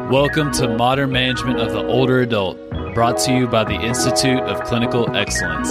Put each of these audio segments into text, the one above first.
Welcome to Modern Management of the Older Adult, brought to you by the Institute of Clinical Excellence.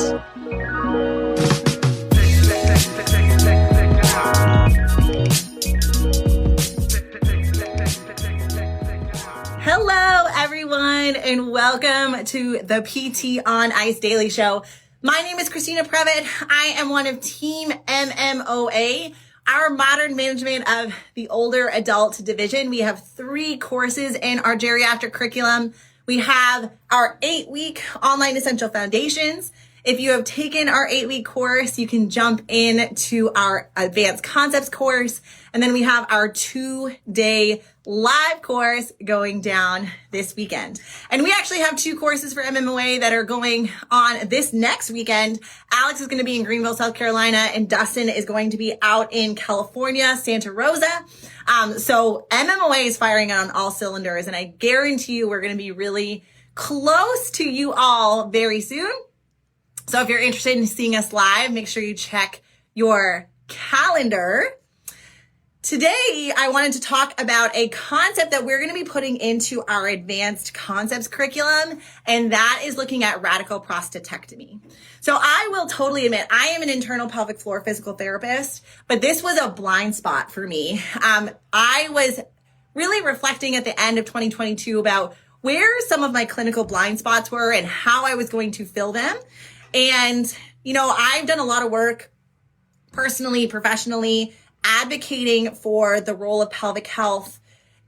Hello, everyone, and welcome to the PT on Ice Daily Show. My name is Christina. I am one of Team MMOA, our Modern Management of the Older Adult division. We have 3 courses in our geriatric curriculum. We have our 8-week online essential foundations. If you have taken our 8-week course, you can jump in to our advanced concepts course. And then we have our 2-day live course going down this weekend. And we actually have 2 courses for MMOA that are going on this next weekend. Alex is going to be in Greenville, South Carolina, and Dustin is going to be out in California, Santa Rosa. So MMOA is firing on all cylinders, and I guarantee you we're going to be really close to you all very soon. So if you're interested in seeing us live, make sure you check your calendar. Today, I wanted to talk about a concept that we're going to be putting into our advanced concepts curriculum, and that is looking at radical prostatectomy. So I will totally admit, I am an internal pelvic floor physical therapist, but this was a blind spot for me. I was really reflecting at the end of 2022 about where some of my clinical blind spots were and how I was going to fill them. And, I've done a lot of work personally, professionally, advocating for the role of pelvic health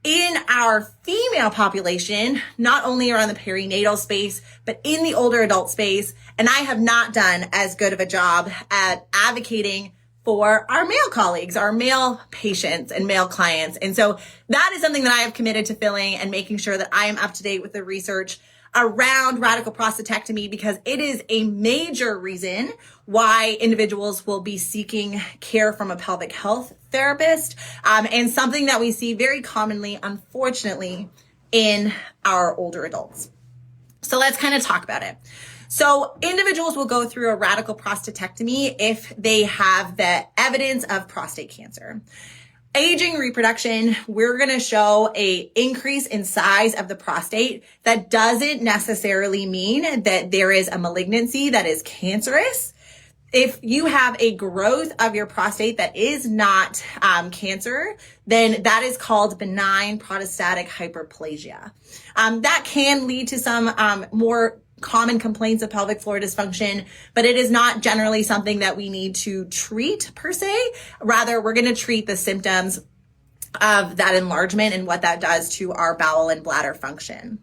in our female population, not only around the perinatal space, but in the older adult space. And I have not done as good of a job at advocating for our male colleagues, our male patients and male clients. And so that is something that I have committed to filling and making sure that I am up to date with the research around radical prostatectomy, because it is a major reason why individuals will be seeking care from a pelvic health therapist, and something that we see very commonly, unfortunately, in our older adults. So let's kind of talk about it. So individuals will go through a radical prostatectomy if they have the evidence of prostate cancer. Aging, reproduction, we're going to show a increase in size of the prostate. That doesn't necessarily mean that there is a malignancy that is cancerous. If you have a growth of your prostate that is not cancer, then that is called benign prostatic hyperplasia. That can lead to some more common complaints of pelvic floor dysfunction, but it is not generally something that we need to treat per se. Rather, we're going to treat the symptoms of that enlargement and what that does to our bowel and bladder function.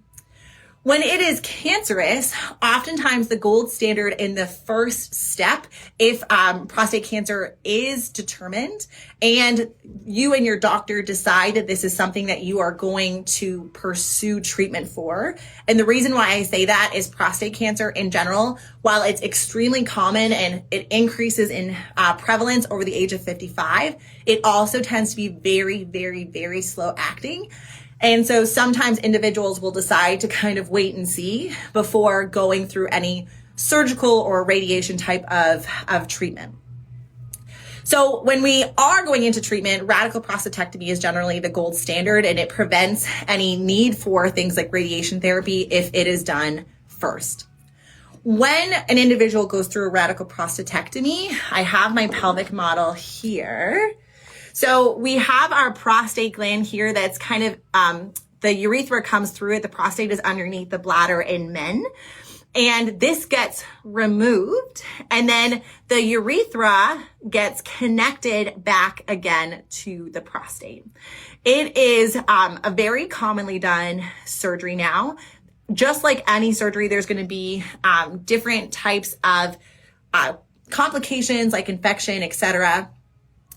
When it is cancerous, oftentimes the gold standard in the first step, if prostate cancer is determined and you and your doctor decide that this is something that you are going to pursue treatment for. And the reason why I say that is prostate cancer in general, while it's extremely common and it increases in prevalence over the age of 55, it also tends to be very, very, very slow acting. And so sometimes individuals will decide to kind of wait and see before going through any surgical or radiation type of treatment. So when we are going into treatment, radical prostatectomy is generally the gold standard, and it prevents any need for things like radiation therapy if it is done first. When an individual goes through a radical prostatectomy, I have my pelvic model here. So we have our prostate gland here that's kind of, the urethra comes through it. The prostate is underneath the bladder in men. And this gets removed, and then the urethra gets connected back again to the prostate. It is a very commonly done surgery now. Just like any surgery, there's going to be different types of complications like infection, etc.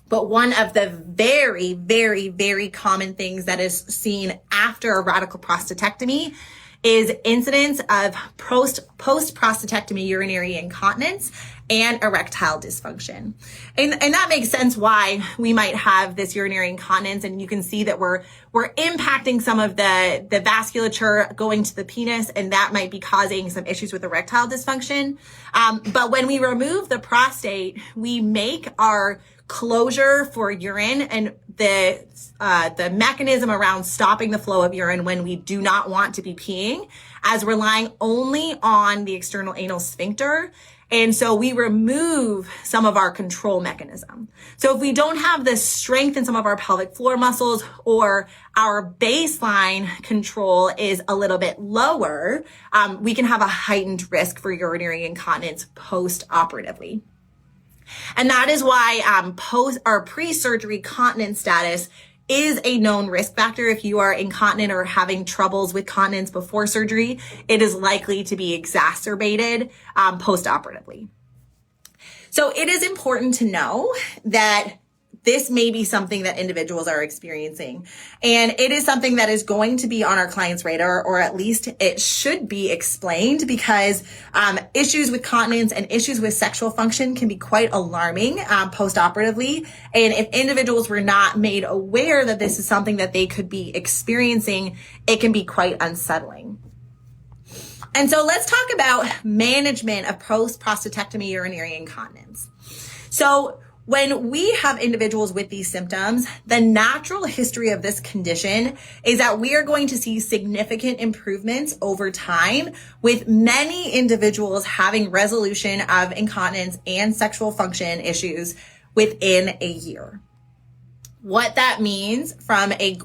But one of the very, very, very common things that is seen after a radical prostatectomy is incidence of post-prostatectomy urinary incontinence and erectile dysfunction. And that makes sense why we might have this urinary incontinence, and you can see that we're impacting some of the vasculature going to the penis, and that might be causing some issues with erectile dysfunction. But when we remove the prostate, we make our closure for urine and the mechanism around stopping the flow of urine when we do not want to be peeing as relying only on the external anal sphincter. And so we remove some of our control mechanism. So if we don't have the strength in some of our pelvic floor muscles, or our baseline control is a little bit lower, we can have a heightened risk for urinary incontinence post-operatively. And that is why post or pre-surgery continence status is a known risk factor. If you are incontinent or having troubles with continence before surgery, it is likely to be exacerbated post-operatively. So it is important to know that this may be something that individuals are experiencing. And it is something that is going to be on our client's radar, or at least it should be explained, because issues with continence and issues with sexual function can be quite alarming post-operatively. And if individuals were not made aware that this is something that they could be experiencing, it can be quite unsettling. And so let's talk about management of post-prostatectomy urinary incontinence. So when we have individuals with these symptoms, the natural history of this condition is that we are going to see significant improvements over time, with many individuals having resolution of incontinence and sexual function issues within a year. What that means from a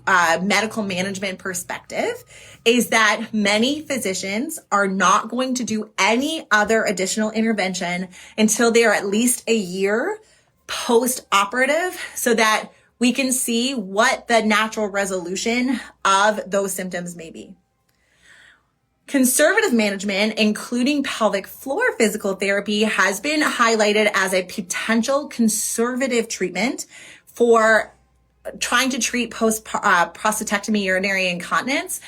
medical management perspective is that many physicians are not going to do any other additional intervention until they are at least a year post-operative, so that we can see what the natural resolution of those symptoms may be. Conservative management, including pelvic floor physical therapy, has been highlighted as a potential conservative treatment for trying to treat post-prostatectomy urinary incontinence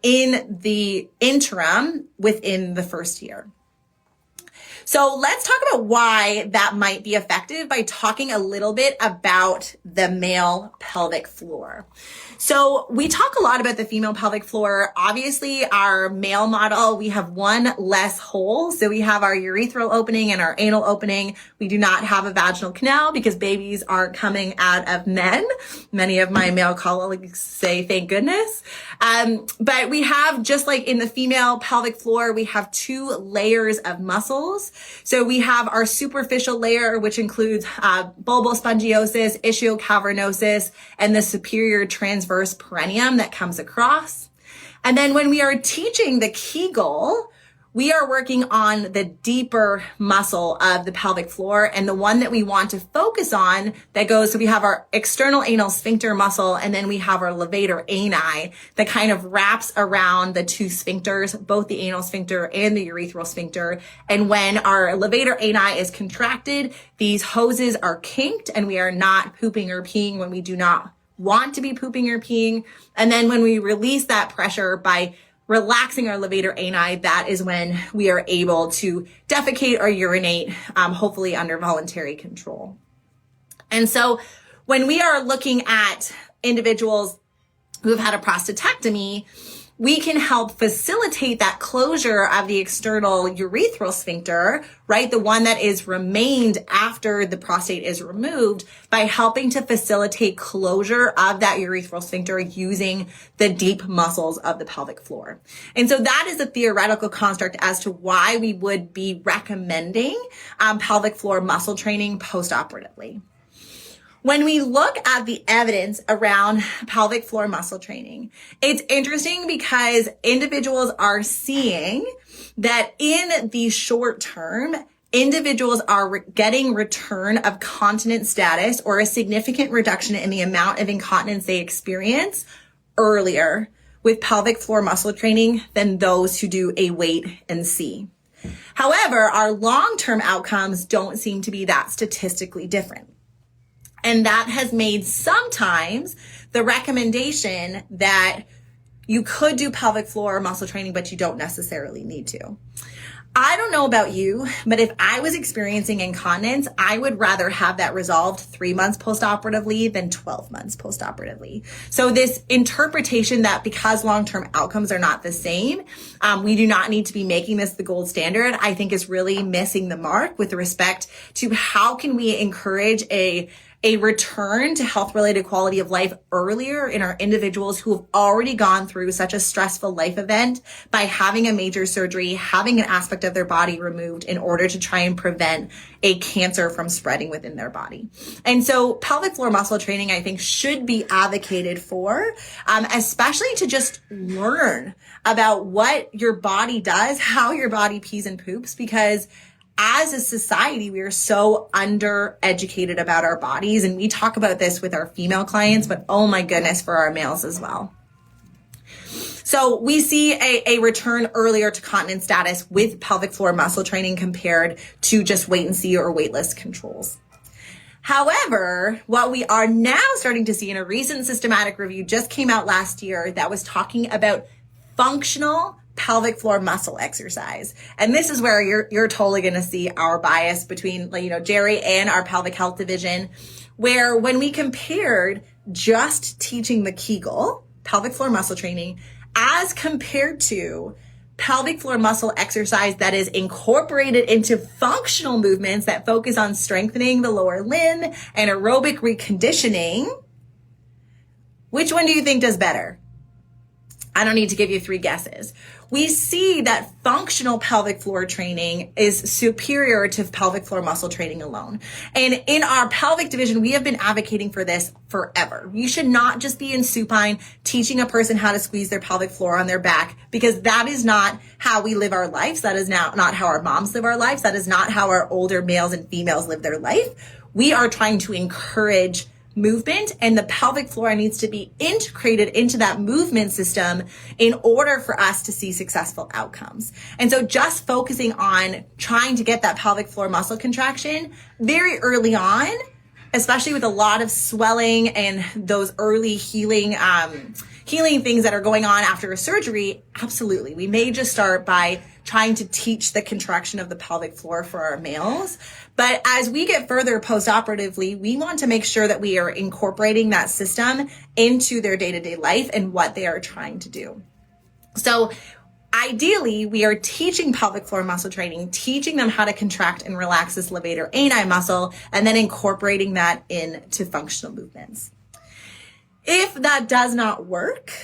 in the interim within the first year. So let's talk about why that might be effective by talking a little bit about the male pelvic floor. So we talk a lot about the female pelvic floor. Obviously, our male model, we have one less hole. So we have our urethral opening and our anal opening. We do not have a vaginal canal because babies aren't coming out of men. Many of my male colleagues say, thank goodness. But we have, just like in the female pelvic floor, we have two layers of muscles. So we have our superficial layer, which includes bulbospongiosis, ischiocavernosus, and the superior transverse perineum that comes across. And then when we are teaching the Kegel, we are working on the deeper muscle of the pelvic floor, and the one that we want to focus on that goes, so we have our external anal sphincter muscle, and then we have our levator ani that kind of wraps around the two sphincters, both the anal sphincter and the urethral sphincter. And when our levator ani is contracted, these hoses are kinked and we are not pooping or peeing when we do not want to be pooping or peeing. And then when we release that pressure by relaxing our levator ani, that is when we are able to defecate or urinate, hopefully under voluntary control. And so when we are looking at individuals who have had a prostatectomy, we can help facilitate that closure of the external urethral sphincter, right? The one that is remained after the prostate is removed, by helping to facilitate closure of that urethral sphincter using the deep muscles of the pelvic floor. And so that is a theoretical construct as to why we would be recommending pelvic floor muscle training post-operatively. When we look at the evidence around pelvic floor muscle training, it's interesting because individuals are seeing that in the short term, individuals are getting return of continence status or a significant reduction in the amount of incontinence they experience earlier with pelvic floor muscle training than those who do a wait and see. However, our long-term outcomes don't seem to be that statistically different. And that has made sometimes the recommendation that you could do pelvic floor muscle training, but you don't necessarily need to. I don't know about you, but if I was experiencing incontinence, I would rather have that resolved 3 months postoperatively than 12 months postoperatively. So this interpretation that because long-term outcomes are not the same, we do not need to be making this the gold standard, I think is really missing the mark with respect to how can we encourage a a return to health-related quality of life earlier in our individuals who have already gone through such a stressful life event by having a major surgery, having an aspect of their body removed in order to try and prevent a cancer from spreading within their body. And so pelvic floor muscle training, I think, should be advocated for, especially to just learn about what your body does, how your body pees and poops, because as a society, we are so undereducated about our bodies. And we talk about this with our female clients, but oh my goodness, for our males as well. So we see a return earlier to continence status with pelvic floor muscle training compared to just wait and see or waitlist controls. However, what we are now starting to see in a recent systematic review just came out last year that was talking about functional pelvic floor muscle exercise. And this is where you're totally going to see our bias between, Jerry and our pelvic health division, where when we compared just teaching the Kegel, pelvic floor muscle training, as compared to pelvic floor muscle exercise that is incorporated into functional movements that focus on strengthening the lower limb and aerobic reconditioning, which one do you think does better? I don't need to give you 3 guesses. We see that functional pelvic floor training is superior to pelvic floor muscle training alone. And in our pelvic division, we have been advocating for this forever. You should not just be in supine teaching a person how to squeeze their pelvic floor on their back, because that is not how we live our lives. That is not how our moms live our lives. That is not how our older males and females live their life. We are trying to encourage movement, and the pelvic floor needs to be integrated into that movement system in order for us to see successful outcomes. And so just focusing on trying to get that pelvic floor muscle contraction very early on, especially with a lot of swelling and those early healing things that are going on after a surgery, absolutely. We may just start by trying to teach the contraction of the pelvic floor for our males. But as we get further post-operatively, we want to make sure that we are incorporating that system into their day-to-day life and what they are trying to do. So ideally, we are teaching pelvic floor muscle training, teaching them how to contract and relax this levator ani muscle, and then incorporating that into functional movements. If that does not work,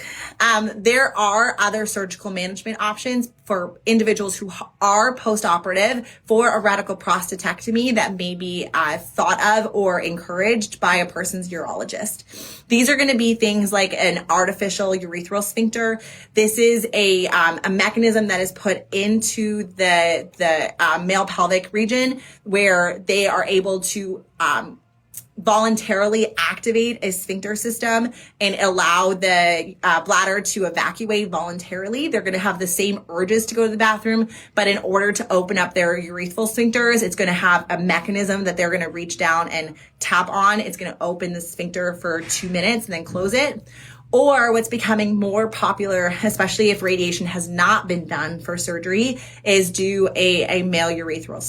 there are other surgical management options for individuals who are post-operative for a radical prostatectomy that may be thought of or encouraged by a person's urologist. These are going to be things like an artificial urethral sphincter. This is a mechanism that is put into the male pelvic region where they are able to voluntarily activate a sphincter system and allow the bladder to evacuate voluntarily. They're going to have the same urges to go to the bathroom, but in order to open up their urethral sphincters, it's going to have a mechanism that they're going to reach down and tap on. It's going to open the sphincter for 2 minutes and then close it. Or what's becoming more popular, especially if radiation has not been done for surgery, is do a male urethral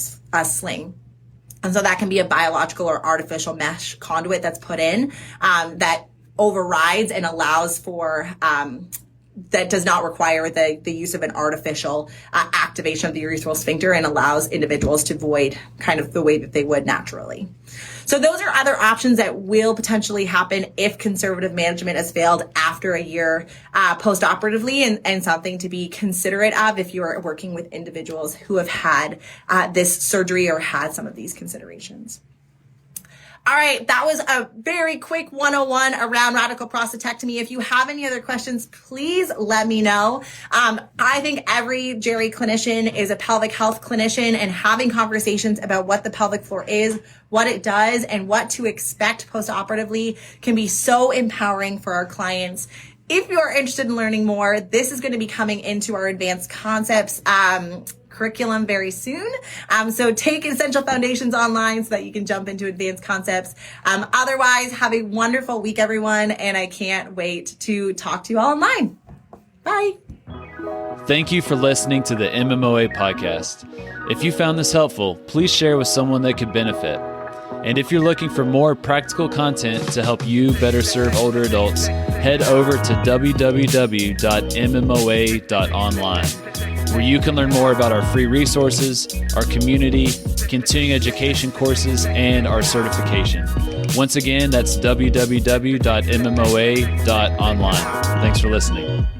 sling. And so that can be a biological or artificial mesh conduit that's put in that overrides and allows for, that does not require the use of an artificial activation of the urethral sphincter and allows individuals to void kind of the way that they would naturally. So those are other options that will potentially happen if conservative management has failed after a year post-operatively, and something to be considerate of if you are working with individuals who have had this surgery or had some of these considerations. All right, that was a very quick 101 around radical prostatectomy. If you have any other questions, please let me know. I think every Jerry clinician is a pelvic health clinician, and having conversations about what the pelvic floor is, what it does, and what to expect post-operatively can be so empowering for our clients. If you are interested in learning more, this is going to be coming into our advanced concepts curriculum very soon. So take Essential Foundations online so that you can jump into advanced concepts. Otherwise, have a wonderful week, everyone. And I can't wait to talk to you all online. Bye. Thank you for listening to the MMOA podcast. If you found this helpful, please share with someone that could benefit. And if you're looking for more practical content to help you better serve older adults, head over to www.mmoa.online, where you can learn more about our free resources, our community, continuing education courses, and our certification. Once again, that's www.mmoa.online. Thanks for listening.